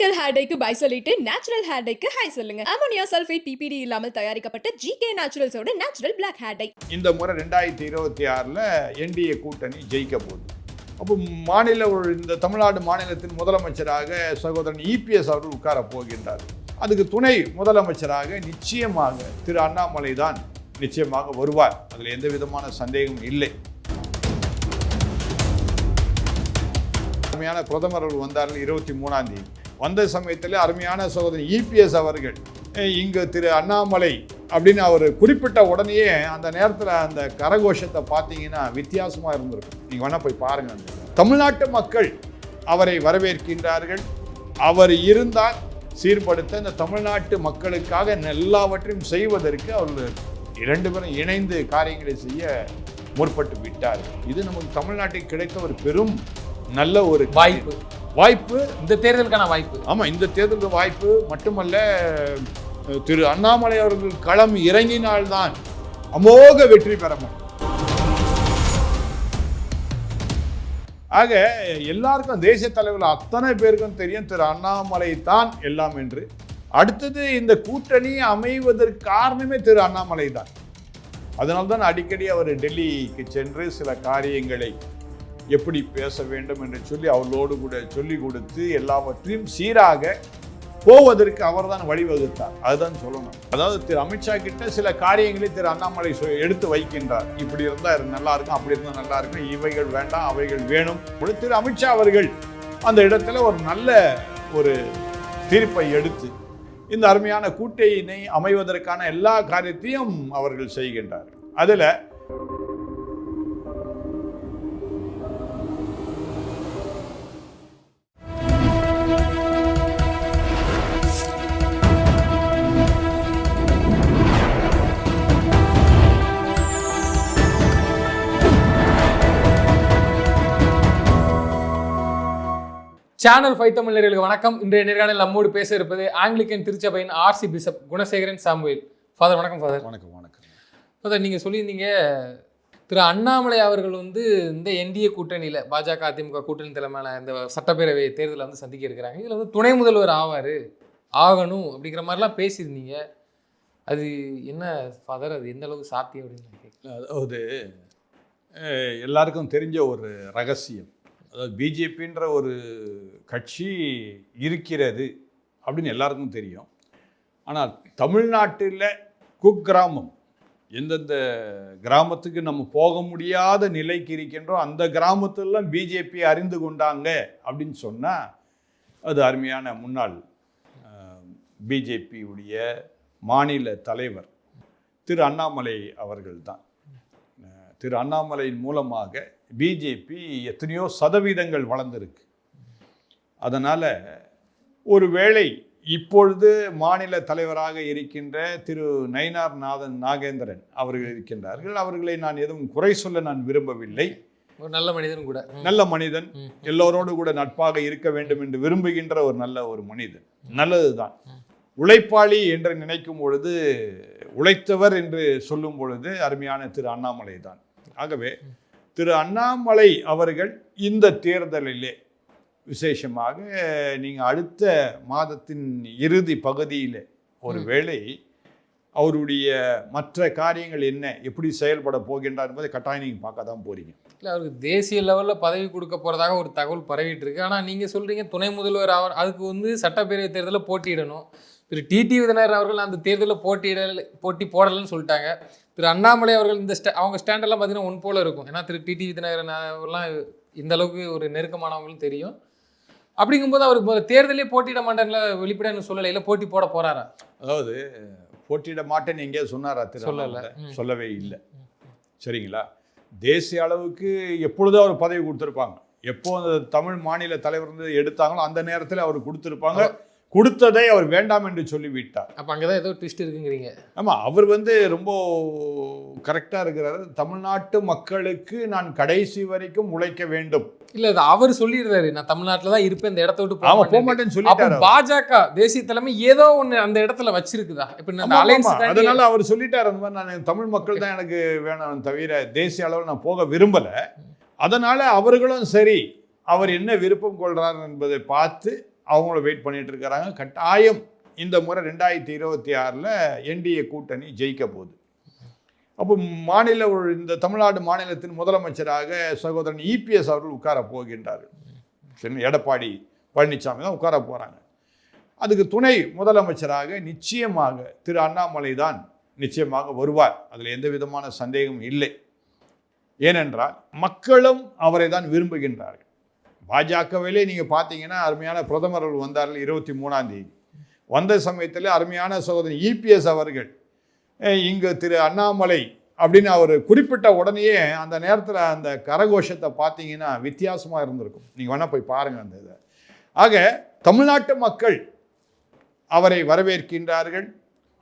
Chemical hair டைக்கு bye சொல்லிட்டு natural hair டைக்கு ஹை சொல்லுங்க. அமோனியா சல்ஃபேட் பிபிடி இல்லாமல் தயாரிக்கப்பட்ட ஜிகே நேச்சுரல்ஸோட நேச்சுரல் பிளாக் ஹேர் டை. இந்த முறை 2026ல் என்டிஏ கூட்டணி ஜெயிக்க போகுது. அப்போ இந்த தமிழ்நாடு மாநிலத்தின் முதலமைச்சராக சகோதரன் இபிஎஸ் அவர்கள் உட்கார போகின்றார். அதுக்கு துணை முதலமைச்சராக நிச்சயமாக திரு அண்ணாமலை தான் நிச்சயமாக வருவார். அதில் எந்த விதமான சந்தேகமும் இல்லை. அருமையான பிரதமர் அவர்கள் வந்தார்கள் 23ஆம் தேதி. வந்த சமயத்தில் அருமையான சகோதரன் இபிஎஸ் அவர்கள் இங்கு திரு அண்ணாமலை அப்படின்னு அவர் குறிப்பிட்ட உடனேயே அந்த நேரத்தில் அந்த கரகோஷத்தை பார்த்தீங்கன்னா வித்தியாசமாக இருந்திருக்கும். நீங்கள் வேணால் போய் பாருங்கள். தமிழ்நாட்டு மக்கள் அவரை வரவேற்கின்றார்கள். அவர் இருந்தால் சீர்படுத்த இந்த தமிழ்நாட்டு மக்களுக்காக எல்லாவற்றையும் செய்வதற்கு அவர்கள் 2 பேரும் இணைந்து காரியங்களை செய்ய முற்பட்டு விட்டார்கள். இது நமக்கு தமிழ்நாட்டுக்கு கிடைத்த ஒரு பெரும் நல்ல ஒரு வாய்ப்பு. இந்த தேர்தலுக்கான வாய்ப்பு. ஆமாம், இந்த தேர்தலுக்கு வாய்ப்பு மட்டுமல்ல, திரு அண்ணாமலை அவர்கள் களம் இறங்கினால்தான் அமோக வெற்றி பெற முடியும். ஆக எல்லாருக்கும் தேசிய தலைவர்கள் அத்தனை பேருக்கும் தெரியும் திரு அண்ணாமலை தான் எல்லாம் என்று. அடுத்தது இந்த கூட்டணி அமைவதற்கு காரணமே திரு அண்ணாமலை தான். அதனால்தான் அடிக்கடி அவர் டெல்லிக்கு சென்று சில காரியங்களை எப்படி பேச வேண்டும் என்று சொல்லி அவர்களோடு கூட சொல்லிக் கொடுத்து எல்லாவற்றையும் சீராக போவதற்கு அவர் தான் வழிவகுத்தார். அதுதான் சொல்லணும். அதாவது திரு அமித்ஷா கிட்ட சில காரியங்களை திரு அண்ணாமலை எடுத்து வைக்கின்றார். இப்படி இருந்தால் நல்லா இருக்கும், அப்படி இருந்தால் நல்லா இருக்கும், இவைகள் வேண்டாம், அவைகள் வேணும். திரு அமித்ஷா அவர்கள் அந்த இடத்துல ஒரு நல்ல ஒரு தீர்ப்பை எடுத்து இந்த அருமையான கூட்டணியை அமைவதற்கான எல்லா காரியத்தையும் அவர்கள் செய்கின்றார். அதில் சேனல் 5 தமிழ் நேயர்களுக்கு வணக்கம். இன்றைய நேர்காணலில் நம்மோடு பேச இருப்பது ஆங்கிலிக்கன் திருச்சபையின் RC bishop Gunasekaran Samuel. Father வணக்கம். ஃபாதர் வணக்கம். வணக்கம். ஃபாதர், நீங்கள் சொல்லியிருந்தீங்க திரு அண்ணாமலை அவர்கள் இந்த என்டிஏ கூட்டணியில் பாஜக அதிமுக கூட்டணி தலைமையான இந்த சட்டப்பேரவை தேர்தலில் சந்திக்க இருக்கிறாங்க. இதில் துணை முதல்வர் ஆகணும் அப்படிங்கிற மாதிரிலாம் பேசியிருந்தீங்க. அது என்ன ஃபாதர், அது எந்த அளவுக்கு சாத்தியம் அப்படின்னு? அதாவது எல்லாருக்கும் தெரிஞ்ச ஒரு ரகசியம். அதாவது பிஜேபின்ற ஒரு கட்சி இருக்கிறது அப்படின்னு எல்லாருக்கும் தெரியும். ஆனால் தமிழ்நாட்டில் குக்கிராமம், எந்தெந்த கிராமத்துக்கு நம்ம போக முடியாத நிலைக்கு இருக்கின்றோம் அந்த கிராமத்திலாம் பிஜேபி அறிந்து கொண்டாங்க அப்படின்னு சொன்னால் அது அருமையான முன்னாள் பிஜேபியுடைய மாநில தலைவர் திரு அண்ணாமலை அவர்கள் தான். திரு அண்ணாமலையின் மூலமாக பிஜேபி எத்தனையோ சதவீதங்கள் வளர்ந்துருக்கு. அதனால் ஒருவேளை இப்பொழுது மாநில தலைவராக இருக்கின்ற திரு நயினார் நாகேந்திரன் அவர்கள் இருக்கின்றார்கள். அவர்களை நான் எதுவும் குறை சொல்ல நான் விரும்பவில்லை. ஒரு நல்ல மனிதன் கூட, நல்ல மனிதன், எல்லோரோடு கூட நட்பாக இருக்க வேண்டும் என்று விரும்புகின்ற ஒரு நல்ல ஒரு மனிதன், நல்லதுதான். உழைப்பாளி என்று நினைக்கும் பொழுது, உழைத்தவர் என்று சொல்லும் பொழுது அருமையான திரு அண்ணாமலை தான். ஆகவே திரு அண்ணாமலை அவர்கள் இந்த தேர்தலிலே விசேஷமாக நீங்கள் அடுத்த மாதத்தின் இறுதி பகுதியில் ஒருவேளை அவருடைய மற்ற காரியங்கள் என்ன, எப்படி செயல்பட போகின்றார் என்பதை கட்டாயம் நீங்கள் பார்க்க தான் போகிறீங்க. இல்லை, அவருக்கு தேசிய லெவலில் பதவி கொடுக்க போகிறதாக ஒரு தகவல் பரவிட்டு இருக்கு. ஆனால் நீங்கள் சொல்கிறீங்க துணை முதல்வர் அதுக்கு சட்டப்பேரவை தேர்தலில் போட்டியிடணும். திரு டிடி விதினர் அவர்கள் அந்த தேர்தலில் போட்டி போடலன்னு சொல்லிட்டாங்க. திரு அண்ணாமலை அவர்கள் அவங்க ஸ்டாண்டெல்லாம் பார்த்தீங்கன்னா ஒன் போல இருக்கும். ஏன்னா திரு டிடி விதினர் அவர்லாம் இந்த அளவுக்கு ஒரு நெருக்கமானவங்களும் தெரியும். அப்படிங்கும்போது அவர் தேர்தலே போட்டியிட மாட்டேன்ல, வெளிப்படையான சொல்லலை, இல்லை போட்டி போட போறாரா? அதாவது போட்டியிட மாட்டேன்னு எங்கேயா சொன்னாரா? சொல்லவே இல்லை. சரிங்களா? தேசிய அளவுக்கு எப்பொழுதும் அவர் பதவி கொடுத்துருப்பாங்க. எப்போ அந்த தமிழ் மாநில தலைவர் எடுத்தாங்களோ அந்த நேரத்தில் அவர் கொடுத்துருப்பாங்க. கொடுத்ததை அவர் வேண்டாம் என்று சொல்லிவிட்டார். அப்போ அங்கே தான் ஏதோ ட்விஸ்ட் இருக்குங்கிறீங்க? ஆமாம், அவர் ரொம்ப கரெக்டாக இருக்கிறாரு. தமிழ்நாட்டு மக்களுக்கு நான் கடைசி வரைக்கும் உழைக்க வேண்டும். இல்லை, அது அவர் சொல்லிடுறாரு, நான் தமிழ்நாட்டில் தான் இருப்பேன், இந்த இடத்த விட்டு போக மாட்டேன்னு சொல்லிட்டாரு. பாஜக தேசிய தலைமை ஏதோ ஒன்று அந்த இடத்துல வச்சிருக்குதா? இப்போ அதனால அவர் சொல்லிட்டார், அந்த மாதிரி நான் தமிழ் மக்கள் தான் எனக்கு வேணும், தவிர தேசிய அளவில் நான் போக விரும்பலை. அதனால அவர்களும் சரி, அவர் என்ன விருப்பம் கொள்றார் என்பதை பார்த்து அவங்களும் வெயிட் பண்ணிட்டு இருக்கிறாங்க. கட்டாயம் இந்த முறை 2026 என்டிஏ கூட்டணி ஜெயிக்க போகுது. அப்போ இந்த தமிழ்நாடு மாநிலத்தின் முதலமைச்சராக சகோதரன் இபிஎஸ் அவர்கள் உட்கார போகின்றார்கள். சரி, எடப்பாடி பழனிசாமி தான் உட்கார போகிறாங்க. அதுக்கு துணை முதலமைச்சராக நிச்சயமாக திரு அண்ணாமலை தான் நிச்சயமாக வருவார். அதில் எந்த விதமான சந்தேகமும் இல்லை. ஏனென்றால் மக்களும் அவரை தான் விரும்புகின்றார்கள். பாஜகவிலே நீங்கள் பார்த்தீங்கன்னா அருமையான பிரதமர்கள் வந்தார்கள் 23ஆம் தேதி. வந்த சமயத்தில் அருமையான சகோதரன் இபிஎஸ் அவர்கள் இங்கு திரு அண்ணாமலை அப்படின்னு அவர் குறிப்பிட்ட உடனேயே அந்த நேரத்தில் அந்த கரகோஷத்தை பார்த்தீங்கன்னா வித்தியாசமாக இருந்திருக்கும். நீங்கள் வேணால் போய் பாருங்கள் அந்த இதை. ஆக தமிழ்நாட்டு மக்கள் அவரை வரவேற்கின்றார்கள்.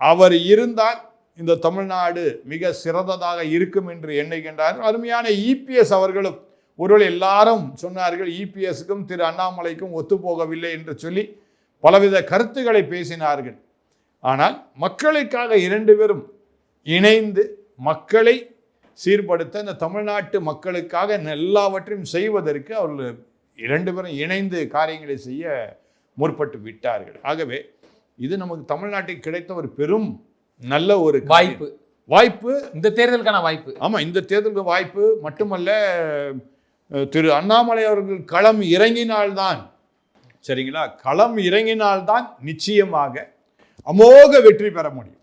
அவர் இருந்தால் இந்த தமிழ்நாடு மிக சிறந்ததாக இருக்கும் என்று எண்ணுகின்றார்கள். அருமையான இபிஎஸ் அவர்களும் ஒருவேளை எல்லாரும் சொன்னார்கள் இபிஎஸ்க்கும் திரு அண்ணாமலைக்கும் ஒத்துப்போகவில்லை என்று சொல்லி பலவித கருத்துக்களை பேசினார்கள். ஆனால் மக்களுக்காக 2 பேரும் இணைந்து மக்களை சீர்படுத்த இந்த தமிழ்நாட்டு மக்களுக்காக எல்லாவற்றையும் செய்வதற்கு அவர்கள் 2 பேரும் இணைந்து காரியங்களை செய்ய முற்பட்டு விட்டார்கள். ஆகவே இது நமக்கு தமிழ்நாட்டுக்கு கிடைத்த ஒரு பெரும் நல்ல ஒரு வாய்ப்பு இந்த தேர்தலுக்கான வாய்ப்பு. ஆமா, இந்த தேர்தலுக்கு வாய்ப்பு மட்டுமல்ல, திரு அண்ணாமலை அவர்கள் களம் இறங்கினால்தான், சரிங்களா, களம் இறங்கினால்தான் நிச்சயமாக அமோக வெற்றி பெற முடியும்.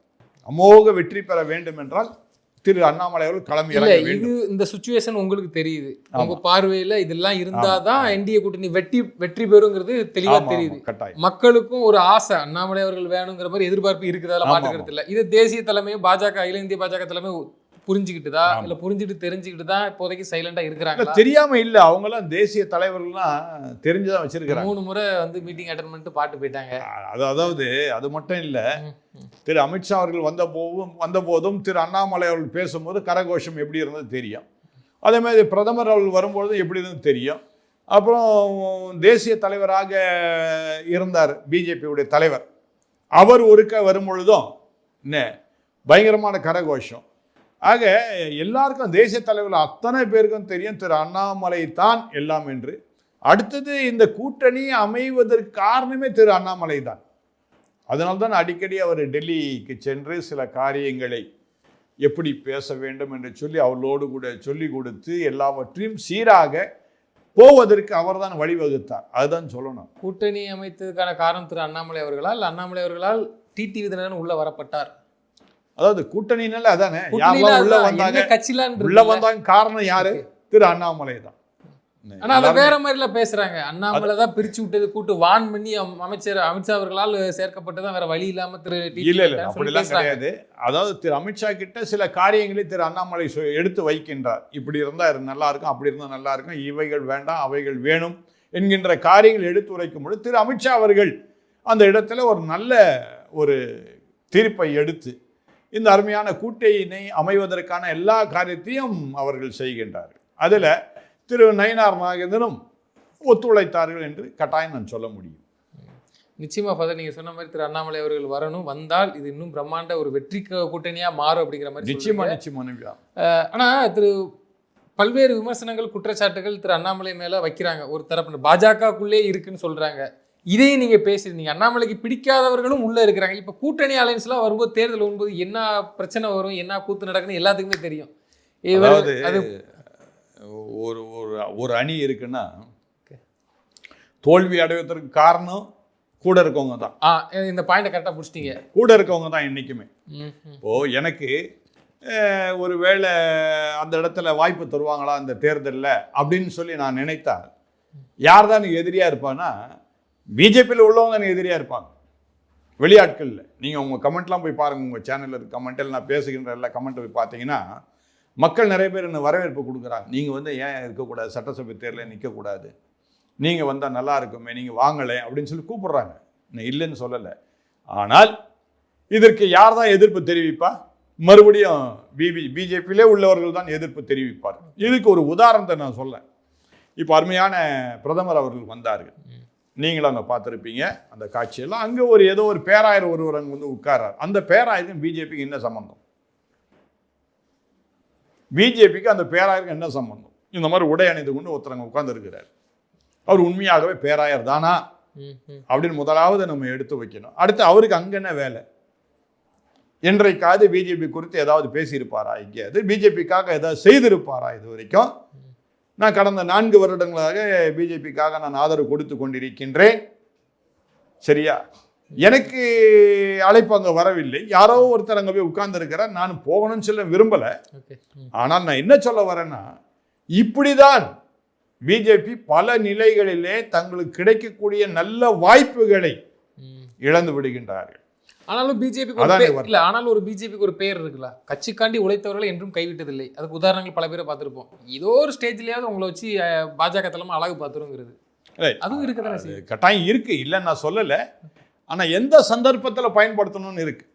அமோக வெற்றி பெற வேண்டும் என்றால் திரு அண்ணாமலை அவர்கள் களம் இறங்க வேண்டும். இது இந்த சிச்சுவேஷன் உங்களுக்கு தெரியுது, உங்க பார்வையில இதெல்லாம் இருந்தாதான் என்டிஏ கூட்டணி வெற்றி பெறுங்கிறது தெளிவா தெரியுது. மக்களுக்கும் ஒரு ஆசை அண்ணாமலை அவர்கள் வேணுங்கிற மாதிரி எதிர்பார்ப்பு இருக்குதா மாற்றுக்கிறது இல்லை. இது தேசிய தலைமையும் பாஜக அகில இந்திய பாஜக தலைமையும் புரிஞ்சுக்கிட்டுதா இல்ல புரிஞ்சுட்டு தெரிஞ்சுக்கிட்டு தான் இப்போதைக்கு சைலண்டா இருக்கிறாங்க? தெரியாம இல்ல, அவங்கெல்லாம் தேசிய தலைவர்கள்லாம் தெரிஞ்சுதான் வச்சிருக்காங்க. 3 முறை வந்து மீட்டிங் அட்டெண்ட் பண்ணிட்டு பாட்டு போயிட்டாங்க. அதாவது அது மட்டும் இல்ல, திரு அமித்ஷா அவர்கள் வந்த போதும் திரு அண்ணாமலை அவர்கள் பேசும்போது கரகோஷம் எப்படி இருந்தது தெரியும். அதே மாதிரி பிரதமர் அவர்கள் வரும்பொழுது எப்படி இருந்தது தெரியும். அப்புறம் தேசிய தலைவராக இருந்தார் பிஜேபியுடைய தலைவர், அவர் ஒருக்க வரும்பொழுதும் பயங்கரமான கரகோஷம். ஆக எல்லாருக்கும் தேசிய தலைவர்கள் அத்தனை பேருக்கும் தெரியும் திரு அண்ணாமலை தான் எல்லாம் என்று. அடுத்தது இந்த கூட்டணி அமைவதற்கு காரணமே திரு அண்ணாமலை தான். அதனால்தான் அடிக்கடி அவர் டெல்லிக்கு சென்று சில காரியங்களை எப்படி பேச வேண்டும் என்று சொல்லி அவர்களோடு கூட சொல்லி கொடுத்து எல்லாவற்றையும் சீராக போவதற்கு அவர் தான் வழிவகுத்தார். அதுதான் சொல்லணும். கூட்டணி அமைத்ததுக்கான காரணம் திரு அண்ணாமலை அவர்களால், இல்லை அண்ணாமலை அவர்களால் டிடி விதினரன் உள்ள வரப்பட்டார்? அதாவது கூட்டணினால அதானே, யாரெல்லாம் உள்ள வந்தாங்க காரணம் யாரு? திரு அண்ணாமலை தான். ஆனா அதை வேற மாதிரில பேசுறாங்க. அண்ணாமலை தான் பிரிச்சு விட்டது, கூட்டு வான் பண்ணி அமைச்சர் அமித்ஷா அவர்களால் சேர்க்கப்பட்டதான், வேற வழி இல்லாம திரு இல்ல அப்படிலாம் கிடையாது. அதாவது திரு அமித்ஷா கிட்ட சில காரியங்களை திரு அண்ணாமலை எடுத்து வைக்கின்றார். இப்படி இருந்தா நல்லா இருக்கும், அப்படி இருந்தா நல்லா இருக்கும், இவைகள் வேண்டாம் அவைகள் வேணும் என்கின்ற காரியங்கள் எடுத்து உரைக்கும் பொழுது திரு அமித்ஷா அவர்கள் அந்த இடத்துல ஒரு நல்ல ஒரு தீர்ப்பை எடுத்து இந்த அருமையான கூட்டணி அமைவதற்கான எல்லா காரியத்தையும் அவர்கள் செய்கின்றார்கள். அதில் திரு நயினார் நாகேந்திரனும் ஒத்துழைத்தார்கள் என்று கட்டாயம் நான் சொல்ல முடியும். நிச்சயமா ஃபாதர், நீங்க சொன்ன மாதிரி திரு அண்ணாமலை அவர்கள் வரணும், வந்தால் இது இன்னும் பிரம்மாண்ட ஒரு வெற்றி கூட்டணியா மாறும் அப்படிங்கிற மாதிரி நிச்சயமா. ஆனா திரு பல்வேறு விமர்சனங்கள் குற்றச்சாட்டுகள் திரு அண்ணாமலை மேல வைக்கிறாங்க. ஒரு தரப்பு பாஜகக்குள்ளே இருக்குன்னு சொல்றாங்க. இதையும் நீங்க பேசிருந்தீங்க, அண்ணாமலைக்கு பிடிக்காதவர்களும் உள்ள இருக்கிறாங்க. இப்ப கூட்டணி அலைன்ஸ் எல்லாம் வரும்போது, தேர்தல் வரும்போது என்ன பிரச்சனை வரும், என்ன கூத்து நடக்குன்னு எல்லாத்துக்குமே தெரியும். ஒரு அணி இருக்குன்னா தோல்வி அடைவதற்கு காரணம் கூட இருக்கவங்க தான். இந்த பாயிண்ட கரெக்டா புடிச்சிட்டீங்க. கூட இருக்கவங்க தான் என்னைக்குமே. இப்போ எனக்கு ஒரு வேளை அந்த இடத்துல வாய்ப்பு தருவாங்களா அந்த தேர்தலில் அப்படின்னு சொல்லி நான் நினைத்தால் யார் தான் எனக்கு எதிரியா இருப்பான்னா பிஜேபியில் உள்ளவங்க எனக்கு எதிரியாக இருப்பாங்க. வெளியாட்களில் நீங்கள் உங்கள் கமெண்ட்லாம் போய் பாருங்கள், உங்கள் சேனலில் இருக்க கமெண்ட்டில் நான் பேசுகின்ற எல்லா கமெண்ட்டை போய் பார்த்தீங்கன்னா மக்கள் நிறைய பேர் என்ன வரவேற்பு கொடுக்குறாங்க. நீங்கள் ஏன் இருக்கக்கூடாது, சட்டசபை தேர்தலில் நிற்கக்கூடாது, நீங்கள் வந்தால் நல்லா இருக்குமே, நீங்கள் வாங்கலை அப்படின்னு சொல்லி கூப்பிட்றாங்க. நான் இல்லைன்னு சொல்லலை. ஆனால் இதற்கு யார் தான் எதிர்ப்பு தெரிவிப்பா? மறுபடியும் பிஜேபியிலே உள்ளவர்கள் தான் எதிர்ப்பு தெரிவிப்பார். இதுக்கு ஒரு உதாரணத்தை நான் சொல்ல. இப்போ அருமையான பிரதமர் அவர்கள் வந்தார்கள், நீங்களும் அங்கே பார்த்துருப்பீங்க அந்த காட்சியெல்லாம். அங்கே ஏதோ ஒரு பேராயர் ஒருவர் அங்கே வந்து உட்கார்றார். அந்த பேராயருக்கும் பிஜேபிக்கு என்ன சம்பந்தம்? பிஜேபிக்கு அந்த பேராயருக்கு என்ன சம்பந்தம்? இந்த மாதிரி உடை அணிந்து கொண்டு ஒருத்தரங்க உட்கார்ந்து இருக்கிறார். அவர் உண்மையாகவே பேராயர் தானா அப்படின்னு முதலாவது நம்ம எடுத்து வைக்கணும். அடுத்து அவருக்கு அங்க என்ன வேலை? என்றைக்காவது பிஜேபி குறித்து ஏதாவது பேசியிருப்பாரா? எங்கேயாவது பிஜேபிக்காக ஏதாவது செய்திருப்பாரா? இது வரைக்கும் நான் கடந்த 4 வருடங்களாக பிஜேபிக்காக நான் ஆதரவு கொடுத்து கொண்டிருக்கின்றேன். சரியா? எனக்கு அழைப்பு அங்கே வரவில்லை. யாரோ ஒருத்தர் அங்கே போய் உட்கார்ந்து இருக்கிறார். நான் போகணும்னு சொல்ல விரும்பலை. ஆனால் நான் என்ன சொல்ல வரேன்னா, இப்படிதான் பிஜேபி பல நிலைகளிலே தங்களுக்கு கிடைக்கக்கூடிய நல்ல வாய்ப்புகளை இழந்து விடுகின்றார்கள். ஆனாலும் பிஜேபிக்கு ஆனாலும் ஒரு பிஜேபிக்கு ஒரு பெயர் இருக்குல்ல, கட்சிக்காண்டி உழைத்தவர்களை என்றும் கைவிட்டதில்லை. அதுக்கு உதாரணங்கள் பல பேரை பார்த்துருப்போம். ஏதோ ஒரு ஸ்டேஜ்லயாவது உங்களை வச்சு பாஜக தலைமை அழகு பார்த்துருங்கிறது அதுவும் இருக்குதானே? கட்டாயம் இருக்கு, இல்லைன்னு நான் சொல்லலை. ஆனால் எந்த சந்தர்ப்பத்தில் பயன்படுத்தணும்னு இருக்கு.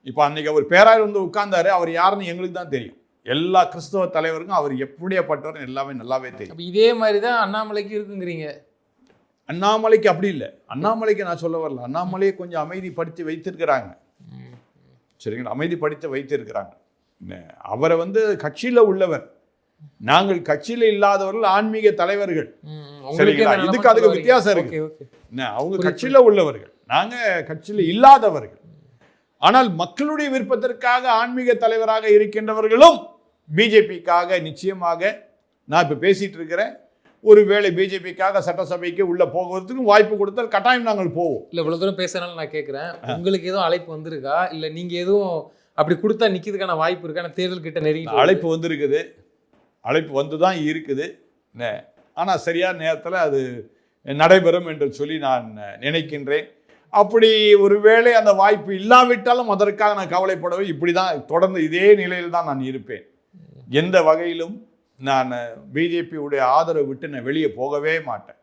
இப்போ அன்னைக்கு அவர் பேராயர் வந்து உட்கார்ந்தாரு. அவர் யாருன்னு எங்களுக்கு தான் தெரியும். எல்லா கிறிஸ்தவ தலைவருக்கும் அவர் எப்படியாப்பட்டவர் எல்லாமே நல்லாவே தெரியும். இதே மாதிரி தான் அண்ணாமலைக்கு இருக்குங்கிறீங்க. அண்ணாமலைக்கு அப்படி இல்லை. அண்ணாமலைக்கு நான் சொல்ல வரல. அண்ணாமலையை கொஞ்சம் அமைதிப்படுத்தி வைத்திருக்கிறாங்க. சரிங்களா? அமைதிப்படுத்தி வைத்திருக்கிறாங்க. அவரை வந்து கட்சியில் உள்ளவர். நாங்கள் கட்சியில் இல்லாதவர்கள் ஆன்மீக தலைவர்கள். சரிங்களா? இதுக்கு அதுக்கு வித்தியாசம் இருக்கு. அவங்க கட்சியில் உள்ளவர்கள், நாங்க கட்சியில் இல்லாதவர்கள். ஆனால் மக்களுடைய விருப்பத்திற்காக ஆன்மீக தலைவராக இருக்கின்றவர்களும் பிஜேபிக்காக நிச்சயமாக நான் இப்ப பேசிட்டு இருக்கிறேன். ஒருவேளை பிஜேபிக்காக சட்டசபைக்கு உள்ள போகிறதுக்கு வாய்ப்பு கொடுத்தால் கட்டாயம் நாங்கள் போவோம். இல்ல இவ்வளவு தூரம் பேசுறதுனால நான் கேட்கிறேன், உங்களுக்கு எதுவும் அழைப்பு வந்திருக்கா? இல்ல நீங்க எதுவும் அப்படி கொடுத்தா நிக்கிறதுக்கான வாய்ப்பு இருக்கா? தேர்தல் கிட்ட நெருங்கி அழைப்பு வந்திருக்குது. அழைப்பு வந்து தான் இருக்குது. ஆனால் சரியான நேரத்தில் அது நடைபெறும் என்று சொல்லி நான் நினைக்கின்றேன். அப்படி ஒருவேளை அந்த வாய்ப்பு இல்லாவிட்டாலும் அதற்காக நான் கவலைப்படவே. இப்படி தான் தொடர்ந்து இதே நிலையில் தான் நான் இருப்பேன். எந்த வகையிலும் நான் பிஜேபியுடைய ஆதரவு விட்டு நான் வெளியே போகவே மாட்டேன்.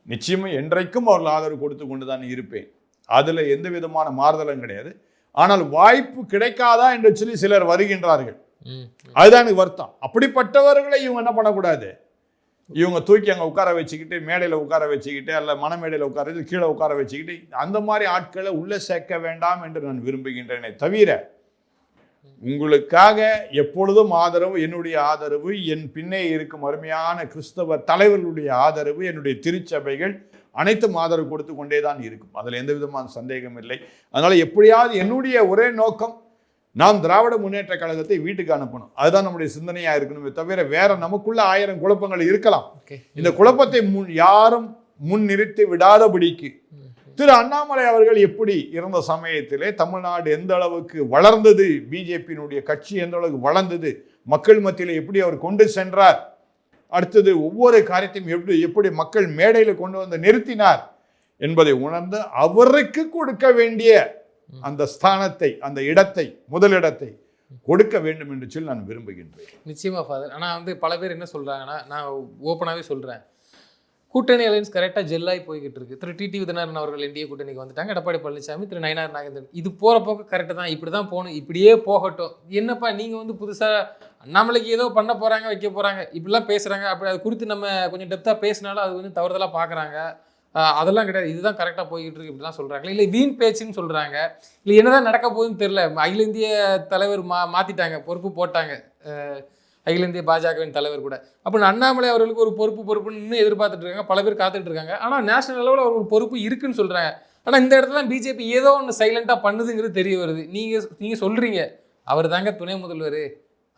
நிச்சயமாக என்றைக்கும் அவர்கள் ஆதரவு கொடுத்து கொண்டு தான் இருப்பேன். அதில் எந்த விதமான மாறுதலும் கிடையாது. ஆனால் வாய்ப்பு கிடைக்காதா என்று சொல்லி சிலர் வருகின்றார்கள். அதுதான் எனக்கு வருத்தம். அப்படிப்பட்டவர்களை இவங்க என்ன பண்ணக்கூடாது, இவங்க தூக்கி அங்கே உட்கார வச்சுக்கிட்டு, மேடையில் உட்கார வச்சுக்கிட்டு, அல்ல மனமேடையில் உட்கார வச்சு கீழே உட்கார வச்சுக்கிட்டு, அந்த மாதிரி ஆட்களை உள்ளே சேர்க்க வேண்டாம் என்று நான் விரும்புகின்றேனே தவிர, உங்களுக்காக எப்பொழுதும் ஆதரவு, என்னுடைய ஆதரவு, என் பின்னே இருக்கும் அருமையான கிறிஸ்தவ தலைவர்களுடைய ஆதரவு, என்னுடைய திருச்சபைகள் அனைத்தும் ஆதரவு கொடுத்து கொண்டே தான் இருக்கும். அதில் எந்த விதமான சந்தேகம் இல்லை. அதனால எப்படியாவது என்னுடைய ஒரே நோக்கம், நாம் திராவிட முன்னேற்ற கழகத்தை வீட்டுக்கு அனுப்பணும். அதுதான் நம்முடைய சிந்தனையா இருக்கணுமே தவிர வேற நமக்குள்ள 1000 குழப்பங்கள் இருக்கலாம். இந்த குழப்பத்தை யாரும் முன் நிறுத்தி விடாதபடிக்கு திரு அண்ணாமலை அவர்கள் எப்படி இருந்த சமயத்திலே தமிழ்நாடு எந்த அளவுக்கு வளர்ந்தது, பிஜேபியினுடைய கட்சி எந்த அளவுக்கு வளர்ந்தது, மக்கள் மத்தியில் எப்படி அவர் கொண்டு சென்றார், அடுத்தது ஒவ்வொரு காரியத்தையும் எப்படி மக்கள் மேடையில் கொண்டு வந்து நிறுத்தினார் என்பதை உணர்ந்து அவருக்கு கொடுக்க வேண்டிய அந்த ஸ்தானத்தை, அந்த இடத்தை, முதலிடத்தை கொடுக்க வேண்டும் என்று சொல்லி நான் விரும்புகின்றேன். நிச்சயமா ஃபாதர். ஆனால் வந்து பல பேர் என்ன சொல்றாங்கன்னா, நான் ஓப்பனாகவே சொல்றேன், கூட்டணி அலையன்ஸ் கரெக்டாக ஜெல்லாகி போய்கிட்டு இருக்கு. திரு டிடிவி தினகரன் அவர்கள் என்டிஏ கூட்டணிக்கு வந்துட்டாங்க. எடப்பாடி பழனிசாமி, திரு நயினார் நாகேந்திரன், இது போகிற போக்கு கரெக்டாக தான், இப்படி தான் போகணும், இப்படியே போகட்டும். என்னப்பா நீங்கள் வந்து புதுசாக அண்ணாமலைக்கு ஏதோ பண்ண போகிறாங்க, வைக்க போகிறாங்க, இப்படிலாம் பேசுகிறாங்க. அப்படி அது குறித்து நம்ம கொஞ்சம் டெப்த்தாக பேசினாலும் அது வந்து தவறுதலாக பார்க்குறாங்க. அதெல்லாம் கிடையாது, இதுதான் கரெக்டாக போய்கிட்டு இருக்கு இப்படிலாம் சொல்கிறாங்க. இல்லை வீண் பேச்சுன்னு சொல்கிறாங்க. இல்லை என்னதான் நடக்க போகுதுன்னு தெரியல. அகில இந்திய தலைவர் மாற்றிட்டாங்க, பொறுப்பு போட்டாங்க, அகில இந்திய பாஜகவின் தலைவர் கூட. அப்போ அண்ணாமலை அவர்களுக்கு ஒரு பொறுப்புன்னு இன்னும் எதிர்பார்த்துட்டு இருக்காங்க, பல பேர் காத்துட்டு இருக்காங்க. ஆனால் நேஷனல் லெவலில் அவர் ஒரு பொறுப்பு இருக்குன்னு சொல்கிறாங்க. ஆனால் இந்த இடத்துல பிஜேபி ஏதோ ஒன்று சைலண்டாக பண்ணுதுங்கிறது தெரிய வருது. நீங்கள் சொல்கிறீங்க அவர் தாங்க துணை முதல்வர்,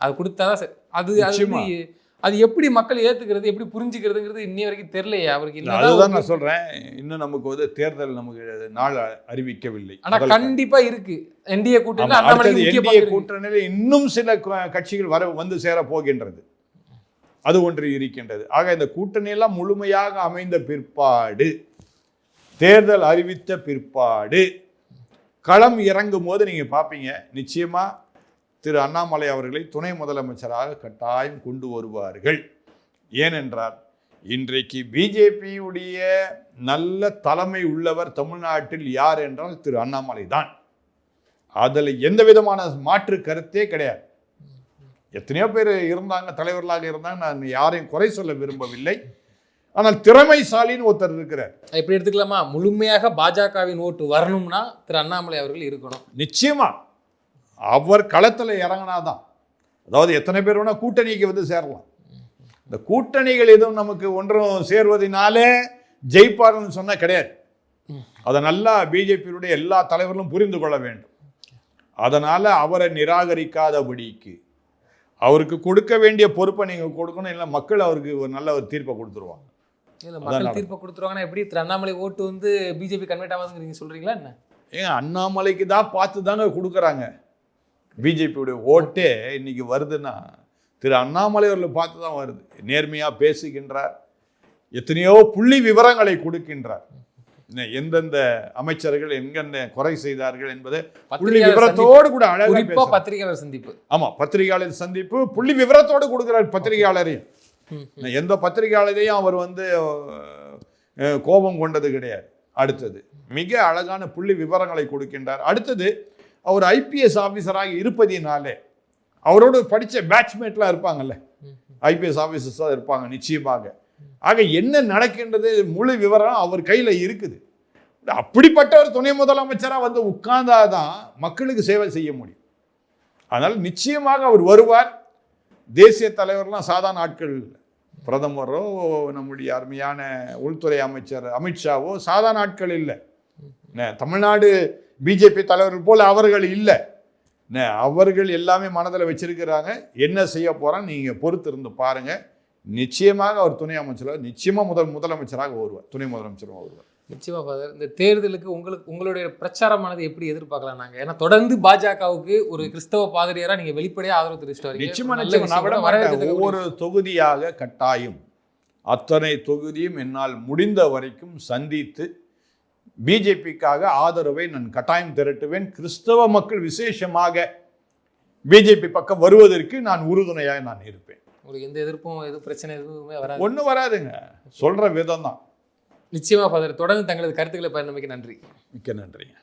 அது கொடுத்தாதான் அது எப்படி மக்கள் ஏற்றுக்கிறது, எப்படி புரிஞ்சுக்கிறதுங்கிறது இன்னி வரைக்கும் தெரியலையே அவருக்கு. அதுதான் நான் சொல்கிறேன், இன்னும் நமக்கு வந்து தேர்தல் நமக்கு நாள் அறிவிக்கவில்லை. ஆனால் கண்டிப்பாக இருக்கு என்டிஏ கூட்டணியில் இன்னும் சில கட்சிகள் வந்து சேர போகின்றது, அது ஒன்று இருக்கின்றது. ஆக இந்த கூட்டணியெல்லாம் முழுமையாக அமைந்த பிற்பாடு, தேர்தல் அறிவித்த பிற்பாடு களம் இறங்கும் போது நீங்கள் பார்ப்பீங்க, நிச்சயமா திரு அண்ணாமலை அவர்களை துணை முதலமைச்சராக கட்டாயம் கொண்டு வருவார்கள். ஏனென்றால் இன்றைக்கு பிஜேபியுடைய நல்ல தலைமை உள்ளவர் தமிழ்நாட்டில் யார் என்றால் திரு அண்ணாமலை தான். அதில் எந்த விதமான மாற்று கருத்தே கிடையாது. எத்தனையோ பேர் இருந்தாங்க, தலைவர்களாக இருந்தாங்க, நான் யாரையும் குறை சொல்ல விரும்பவில்லை. ஆனால் திறமைசாலின்னு ஒருத்தர் இருக்கிறார். எப்படி எடுத்துக்கலாமா, முழுமையாக பாஜகவின் ஓட்டு வரணும்னா திரு அண்ணாமலை அவர்கள் இருக்கணும். நிச்சயமா அவர் களத்தில் இறங்கினாதான். அதாவது எத்தனை பேர் வேணா கூட்டணிக்கு வந்து சேரலாம். இந்த கூட்டணிகள் எதுவும் நமக்கு ஒன்றும் சேர்வதனாலே ஜெயிப்பார்னு சொன்னால் கிடையாது. அதை நல்லா பிஜேபியுடைய எல்லா தலைவர்களும் புரிந்து கொள்ள வேண்டும். அதனால அவரை நிராகரிக்காதபடிக்கு அவருக்கு கொடுக்க வேண்டிய பொறுப்பை நீங்க கொடுக்கணும், இல்லை மக்கள் அவருக்கு ஒரு நல்ல ஒரு தீர்ப்பை கொடுத்துருவாங்க. இல்ல மக்கள் தீர்ப்பை கொடுத்துருவாங்கன்னா எப்படி திரு அண்ணாமலை ஓட்டு வந்து பிஜேபி கன்வெர்ட் ஆகாதுங்க நீங்க சொல்றீங்களா என்ன? ஏங்க அண்ணாமலைக்கு தான் பார்த்து தாங்க கொடுக்குறாங்க. பிஜேபியுடைய ஓட்டே இன்னைக்கு வருதுன்னா திரு அண்ணாமலை அவர்களை பார்த்து தான் வருது. நேர்மையாக பேசுகின்றார், எத்தனையோ புள்ளி விவரங்களை கொடுக்கின்றார். எந்தெந்த அமைச்சர்கள் எங்கெந்த குறை செய்தார்கள் என்பதை புள்ளி விவரத்தோடு கூட அழகாக பத்திரிகையாளர் சந்திப்பு. ஆமா, பத்திரிகையாளர் சந்திப்பு புள்ளி விவரத்தோடு கொடுக்கிறார் பத்திரிகையாளரையும். எந்த பத்திரிகையாளரையும் அவர் வந்து கோபம் கொண்டது கிடையாது. அடுத்தது மிக அழகான புள்ளி விவரங்களை கொடுக்கின்றார். அடுத்தது அவர் ஐபிஎஸ் ஆஃபீஸராக இருப்பதினாலே அவரோடு படித்த பேட்ச்மேட்லாம் இருப்பாங்கல்ல, ஐபிஎஸ் ஆஃபீஸர்ஸாக இருப்பாங்க நிச்சயமாக. ஆக என்ன நடக்கின்றது முழு விவரம் அவர் கையில் இருக்குது. அப்படிப்பட்ட ஒரு துணை முதலமைச்சராக வந்து உட்கார்ந்தாதான் மக்களுக்கு சேவை செய்ய முடியும். அதனால் நிச்சயமாக அவர் வருவார். தேசிய தலைவர்லாம் சாதாரண ஆட்கள், பிரதமரோ நம்முடைய அருமையான உள்துறை அமைச்சர் அமித்ஷாவோ சாதாரண ஆட்கள் இல்லை. தமிழ்நாடு பிஜேபி தலைவர்கள் போல் அவர்கள் இல்லை. அவர்கள் எல்லாமே மனதில் வச்சிருக்கிறாங்க. என்ன செய்ய போறான்னு நீங்க பொறுத்து இருந்து பாருங்க. நிச்சயமாக அவர் துணை அமைச்சராக, நிச்சயமா முதலமைச்சராக வருவார், துணை முதலமைச்சராக வருவார். நிச்சயமா ஃபாதர், இந்த தேர்தலுக்கு உங்களுடைய பிரச்சாரமானது எப்படி எதிர்பார்க்கலாம் நாங்க? ஏன்னா தொடர்ந்து பாஜகவுக்கு ஒரு கிறிஸ்தவ பாதிரியாரா நீங்க வெளிப்படையா ஆதரவு தெரிவிச்சிட்டு நிச்சயமா ஒவ்வொரு தொகுதியாக கட்டாயம் அத்தனை தொகுதியும் என்னால் முடிந்த வரைக்கும் சந்தித்து பிஜேபிக்காக ஆதரவை நான் கட்டாயம் திரட்டுவேன். கிறிஸ்தவ மக்கள் விசேஷமாக பிஜேபி பக்கம் வருவதற்கு நான் உறுதுணையாக நான் இருப்பேன். உங்களுக்கு எந்த எதிர்ப்பும் எதுவும் பிரச்சனை எதுவுமே வராது? ஒன்றும் வராதுங்க, சொல்ற விதம் தான். நிச்சயமா ஃபாதர், தொடர்ந்து தங்களது கருத்துக்களை பயணமைக்கு நன்றி. மிக்க நன்றிங்க.